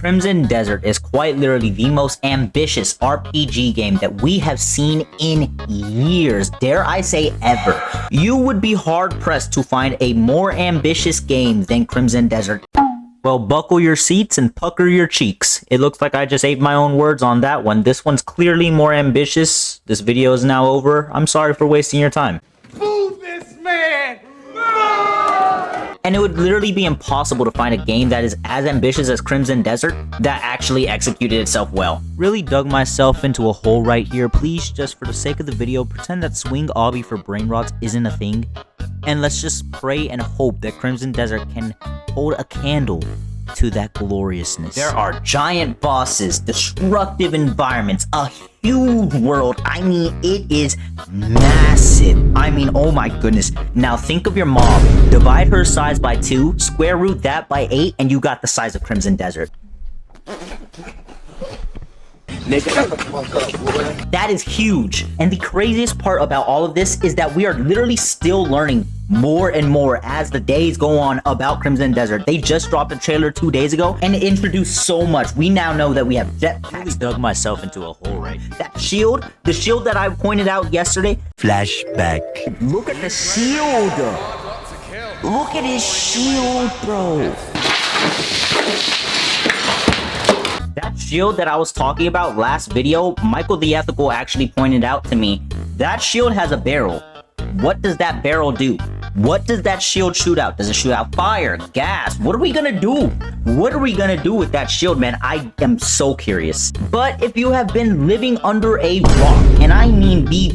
Crimson Desert is quite literally the most ambitious RPG game that we have seen in years, dare I say ever. You would be hard-pressed to find a more ambitious game than Crimson Desert. Well, buckle your seats and pucker your cheeks. It looks like I just ate my own words on that one. This one's clearly more ambitious. This video is now over. I'm sorry for wasting your time. Move this man! And it would literally be impossible to find a game that is as ambitious as Crimson Desert that actually executed itself well. Really dug myself into a hole right here. Please, just for the sake of the video, pretend that swing obby for brain rots isn't a thing. And let's just pray and hope that Crimson Desert can hold a candle to that gloriousness. There are giant bosses, destructive environments, a huge world. I mean, it is massive. I mean, oh my goodness. Now think of your mom. Divide her size by 2, square root that by 8, and you got the size of Crimson Desert. That is huge. And the craziest part about all of this is that we are literally still learning more and more as the days go on about Crimson Desert. They just dropped a trailer 2 days ago and it introduced so much. We now know that we have jetpacks. Dug myself into a hole, right? That shield, the shield that I pointed out yesterday. Flashback. Look at the shield. Look at his shield, bro. That shield that I was talking about last video, Michael the Ethical actually pointed out to me. That shield has a barrel. What does that barrel do? What does that shield shoot out? Does it shoot out fire, gas? What are we gonna do? What are we gonna do with that shield, man? I am so curious. But if you have been living under a rock, and I mean the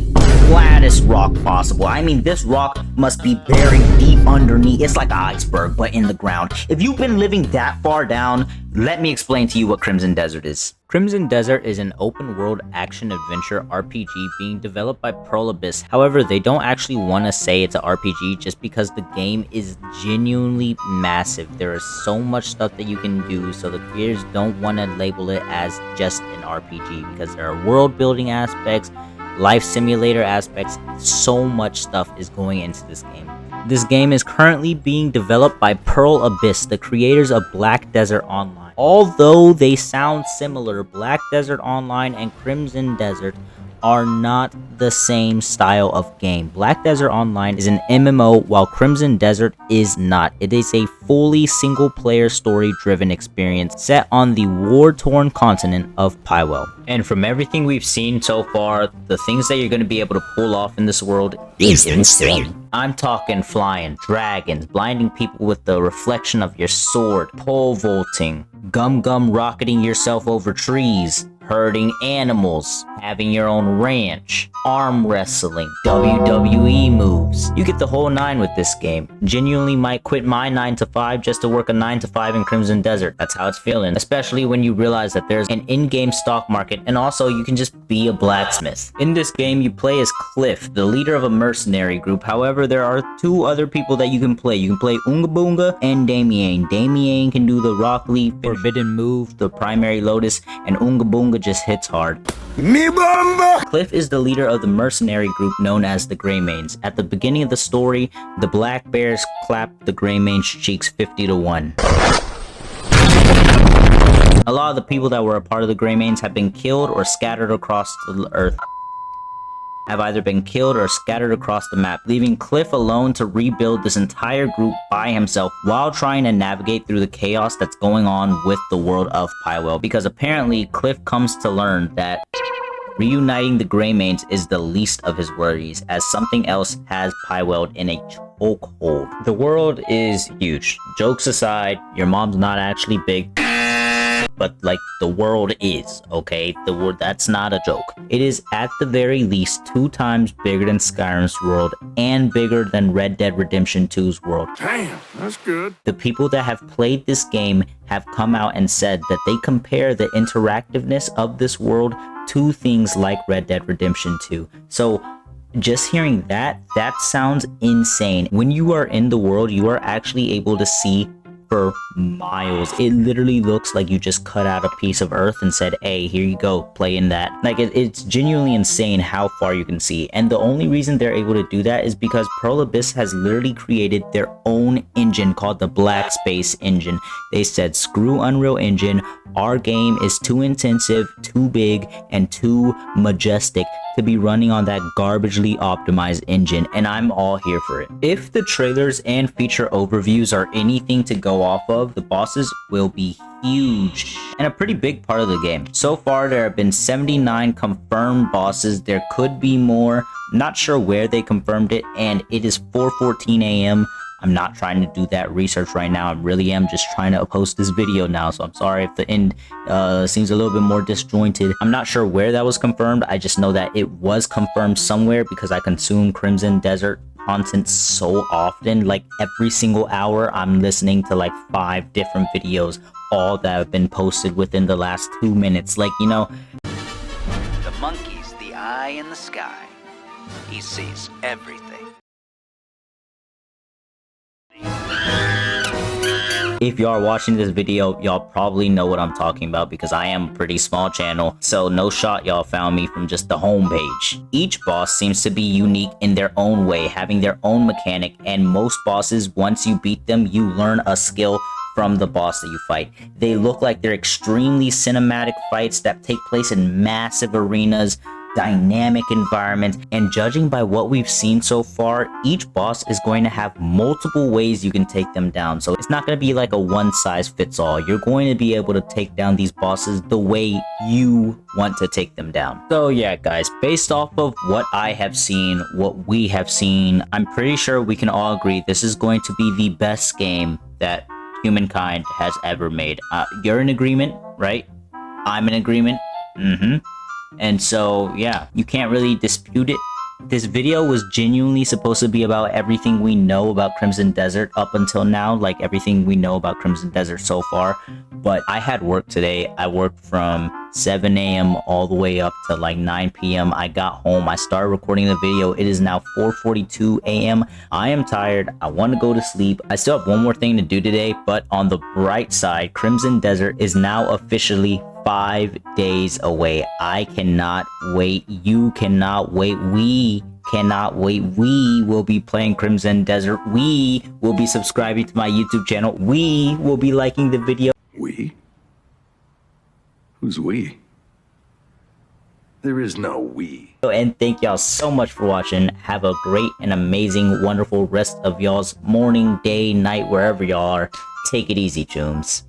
flattest rock possible. I mean, this rock must be buried deep underneath. It's like an iceberg, but in the ground. If you've been living that far down, let me explain to you what Crimson Desert is. Crimson Desert is an open-world action-adventure RPG being developed by Pywel. However, they don't actually want to say it's an RPG just because the game is genuinely massive. There is so much stuff that you can do, so the creators don't want to label it as just an RPG because there are world-building aspects, life simulator aspects. So much stuff is going into this game. This game is currently being developed by Pywel, the creators of Black Desert Online. Although they sound similar, Black Desert Online and Crimson Desert are not the same style of game. Black Desert Online is an MMO while Crimson Desert is not. It is a fully single-player story-driven experience set on the war-torn continent of Pywel. And from everything we've seen so far, the things that you're going to be able to pull off in this world is insane. I'm talking flying dragons, blinding people with the reflection of your sword, pole vaulting, gum rocketing yourself over trees, herding animals, having your own ranch, arm wrestling, WWE moves. You get the whole 9 with this game. Genuinely might quit my 9 to 5 just to work a 9 to 5 in Crimson Desert. That's how it's feeling. Especially when you realize that there's an in-game stock market and also you can just be a blacksmith. In this game, you play as Cliff, the leader of a mercenary group. However, there are 2 other people that you can play. You can play Oonga Boonga and Damien. Damien can do the Rock Leaf, Forbidden Move, the Primary Lotus, and Oonga Boonga just hits hard. Me bomba! Cliff is the leader of the mercenary group known as the Greymanes. At the beginning of the story, the Black Bears clapped the Greymanes' cheeks 50 to 1. A lot of the people that were a part of the Greymanes have been killed or scattered across the earth. Have either been killed or scattered across the map, leaving Cliff alone to rebuild this entire group by himself while trying to navigate through the chaos that's going on with the world of Pywel. Because apparently Cliff comes to learn that reuniting the Greymanes is the least of his worries, as something else has Pywel in a chokehold. The world is huge. Jokes aside, your mom's not actually big. But like, the world is, okay? The world, that's not a joke. It is at the very least 2 times bigger than Skyrim's world and bigger than Red Dead Redemption 2's world. Damn, that's good. The people that have played this game have come out and said that they compare the interactiveness of this world to things like Red Dead Redemption 2. So just hearing that sounds insane. When you are in the world, you are actually able to see for miles. It literally looks like you just cut out a piece of earth and said, hey, here you go, play in that. Like, it's genuinely insane how far you can see. And the only reason they're able to do that is because Pywel has literally created their own engine called the BlackSpace Engine. They said, screw Unreal Engine, Our game is too intensive, too big, and too majestic to be running on that garbagely optimized engine, and I'm all here for it. If the trailers and feature overviews are anything to go off of, the bosses will be huge and a pretty big part of the game. So far, there have been 79 confirmed bosses. There could be more. Not sure where they confirmed it, and it is 4:14 a.m. I'm not trying to do that research right now. I really am just trying to post this video now, so I'm sorry if the end seems a little bit more disjointed. I'm not sure where that was confirmed. I just know that it was confirmed somewhere because I consume Crimson Desert content so often. Like every single hour, I'm listening to like 5 different videos, all that have been posted within the last 2 minutes. Like, you know, The monkey's the eye in the sky. He sees everything. if y'all are watching this video, y'all probably know what I'm talking about because I am a pretty small channel, so no shot y'all found me from just the homepage. Each boss seems to be unique in their own way, having their own mechanic, and most bosses, once you beat them, you learn a skill from the boss that you fight. They look like they're extremely cinematic fights that take place in massive arenas, dynamic environments, and judging by what we've seen so far, each boss is going to have multiple ways you can take them down. So it's not going to be like a one-size-fits-all. You're going to be able to take down these bosses the way you want to take them down. So yeah, guys, based off of what I have seen, what we have seen, I'm pretty sure we can all agree this is going to be the best game that humankind has ever made. You're in agreement, right? I'm in agreement. And so, yeah, you can't really dispute it. This video was genuinely supposed to be about everything we know about Crimson Desert up until now, like everything we know about Crimson Desert so far. But I had work today. I worked from 7 a.m. all the way up to like 9 p.m. I got home. I started recording the video. It is now 4:42 a.m. I am tired. I want to go to sleep. I still have one more thing to do today, but on the bright side, Crimson Desert is now officially 5 days away. I cannot wait. You cannot wait. We cannot wait. We will be playing Crimson Desert. We will be subscribing to my YouTube channel. We will be liking the video. We? Who's we? There is no we. And thank y'all so much for watching. Have a great and amazing, wonderful rest of y'all's morning, day, night, wherever y'all are. Take it easy, Chooms.